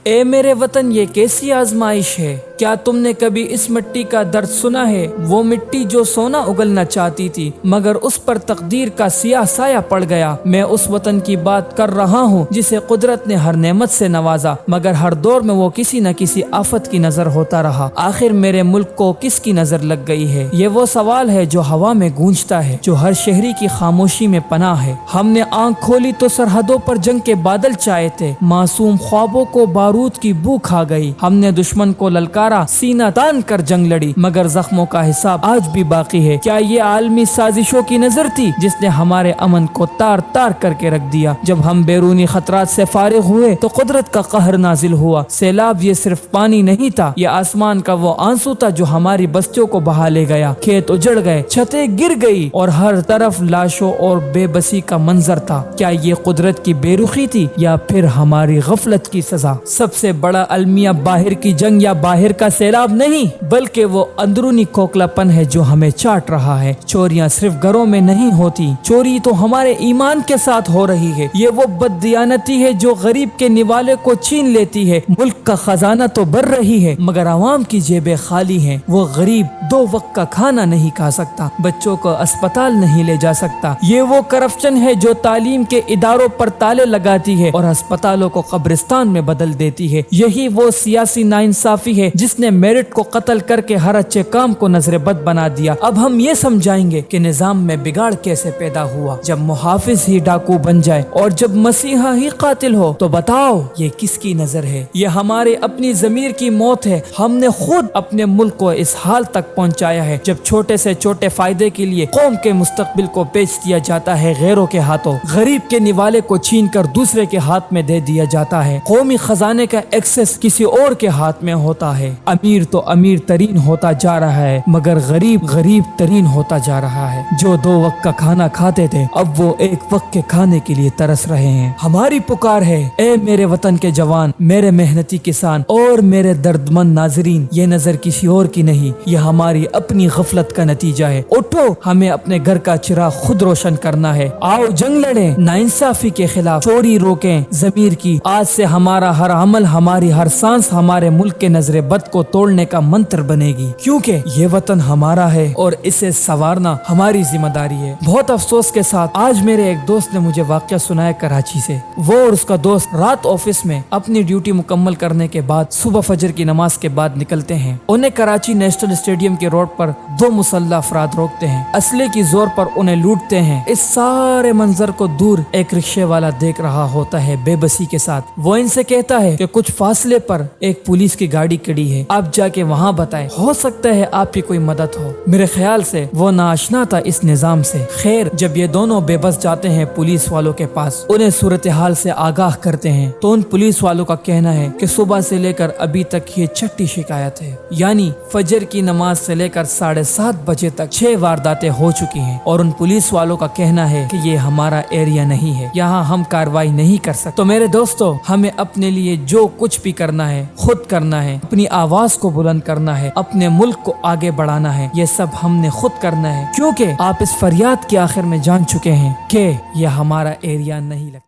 اے میرے وطن یہ کیسی آزمائش ہے، کیا تم نے کبھی اس مٹی کا درد سنا ہے؟ وہ مٹی جو سونا اگلنا چاہتی تھی مگر اس پر تقدیر کا سیاہ سایہ پڑ گیا۔ میں اس وطن کی بات کر رہا ہوں جسے قدرت نے ہر نعمت سے نوازا مگر ہر دور میں وہ کسی نہ کسی آفت کی نظر ہوتا رہا۔ آخر میرے ملک کو کس کی نظر لگ گئی ہے؟ یہ وہ سوال ہے جو ہوا میں گونجتا ہے، جو ہر شہری کی خاموشی میں پناہ ہے۔ ہم نے آنکھ کھولی تو سرحدوں پر جنگ کے بادل چائے تھے، معصوم خوابوں کو بارود کی بو کھا گئی۔ ہم نے دشمن کو للکارا، سینہ تان کر جنگ لڑی مگر زخموں کا حساب آج بھی باقی ہے۔ کیا یہ عالمی سازشوں کی نظر تھی جس نے ہمارے امن کو تار تار کر کے رکھ دیا؟ جب ہم بیرونی خطرات سے فارغ ہوئے تو قدرت کا قہر نازل ہوا۔ سیلاب یہ صرف پانی نہیں تھا، یہ آسمان کا وہ آنسو تھا جو ہماری بستیوں کو بہا لے گیا۔ کھیت اجڑ گئے، چھتیں گر گئی اور ہر طرف لاشوں اور بے بسی کا منظر تھا۔ کیا یہ قدرت کی بے رخی تھی یا پھر ہماری غفلت کی سزا؟ سب سے بڑا المیہ باہر کی جنگ یا باہر کا سیلاب نہیں بلکہ وہ اندرونی کھوکھلا پن ہے جو ہمیں چاٹ رہا ہے۔ چوریاں صرف گھروں میں نہیں ہوتی، چوری تو ہمارے ایمان کے ساتھ ہو رہی ہے۔ یہ وہ بددیانتی ہے جو غریب کے نوالے کو چھین لیتی ہے۔ ملک کا خزانہ تو بھر رہی ہے مگر عوام کی جیبیں خالی ہیں۔ وہ غریب 2 وقت کا کھانا نہیں کھا سکتا، بچوں کو اسپتال نہیں لے جا سکتا۔ یہ وہ کرپشن ہے جو تعلیم کے اداروں پر تالے لگاتی ہے اور اسپتالوں کو قبرستان میں بدل دیتی ہے۔ یہی وہ سیاسی ناانصافی ہے جس نے میرٹ کو قتل کر کے ہر اچھے کام کو نظر بد بنا دیا۔ اب ہم یہ سمجھائیں گے کہ نظام میں بگاڑ کیسے پیدا ہوا۔ جب محافظ ہی ڈاکو بن جائے اور جب مسیحا ہی قاتل ہو تو بتاؤ یہ کس کی نظر ہے؟ یہ ہمارے اپنی ضمیر کی موت ہے۔ ہم نے خود اپنے ملک کو اس حال تک پہنچایا ہے جب چھوٹے سے چھوٹے فائدے کے لیے قوم کے مستقبل کو بیچ دیا جاتا ہے غیروں کے ہاتھوں۔ غریب کے نوالے کو چھین کر دوسرے کے ہاتھ میں دے دیا جاتا ہے۔ قومی خزانے کا ایکسس کسی اور کے ہاتھ میں ہوتا ہے۔ امیر تو امیر ترین ہوتا جا رہا ہے مگر غریب غریب ترین ہوتا جا رہا ہے۔ جو 2 وقت کا کھانا کھاتے تھے اب وہ 1 وقت کے کھانے کے لیے ترس رہے ہیں۔ ہماری پکار ہے اے میرے وطن کے جوان، میرے محنتی کسان اور میرے دردمند ناظرین، یہ نظر کسی اور کی نہیں، یہ ہماری اپنی غفلت کا نتیجہ ہے۔ اٹھو، ہمیں اپنے گھر کا چراغ خود روشن کرنا ہے۔ آؤ جنگ لڑیں ناانصافی کے خلاف، چوری روکیں ضمیر کی۔ آج سے ہمارا ہر عمل، ہماری ہر سانس ہمارے ملک کے نظر بد کو توڑنے کا منتر بنے گی، کیونکہ یہ وطن ہمارا ہے اور اسے سنوارنا ہماری ذمہ داری ہے۔ بہت افسوس کے ساتھ آج میرے ایک دوست نے مجھے واقعہ سنایا کراچی سے۔ وہ اور اس کا دوست رات آفس میں اپنی ڈیوٹی مکمل کرنے کے بعد صبح فجر کی نماز کے بعد نکلتے ہیں۔ انہیں کراچی نیشنل اسٹیڈیم کے روڈ پر 2 مسلح افراد روکتے ہیں، اسلحے کی زور پر انہیں لوٹتے ہیں۔ اس سارے منظر کو دور ایک رکشے والا دیکھ رہا ہوتا ہے بے بسی کے ساتھ۔ وہ ان سے کہتا ہے کہ کچھ فاصلے پر ایک پولیس کی گاڑی کھڑی ہے، آپ جا کے وہاں بتائیں، ہو سکتا ہے آپ کی کوئی مدد ہو۔ میرے خیال سے وہ ناآشنا تھا اس نظام سے۔ خیر، جب یہ دونوں بے بس جاتے ہیں پولیس والوں کے پاس، انہیں صورتحال سے آگاہ کرتے ہیں تو ان پولیس والوں کا کہنا ہے کہ صبح سے لے کر ابھی تک یہ 6ٹھی شکایت ہے، یعنی فجر کی نماز سے لے کر 7:30 بجے تک 6 وارداتیں ہو چکی ہیں، اور ان پولیس والوں کا کہنا ہے کہ یہ ہمارا ایریا نہیں ہے، یہاں ہم کارروائی نہیں کر سکتے۔ تو میرے دوستو، ہمیں اپنے لیے جو کچھ بھی کرنا ہے خود کرنا ہے، اپنی آواز کو بلند کرنا ہے، اپنے ملک کو آگے بڑھانا ہے، یہ سب ہم نے خود کرنا ہے، کیونکہ آپ اس فریاد کے آخر میں جان چکے ہیں کہ یہ ہمارا ایریا نہیں لگتا۔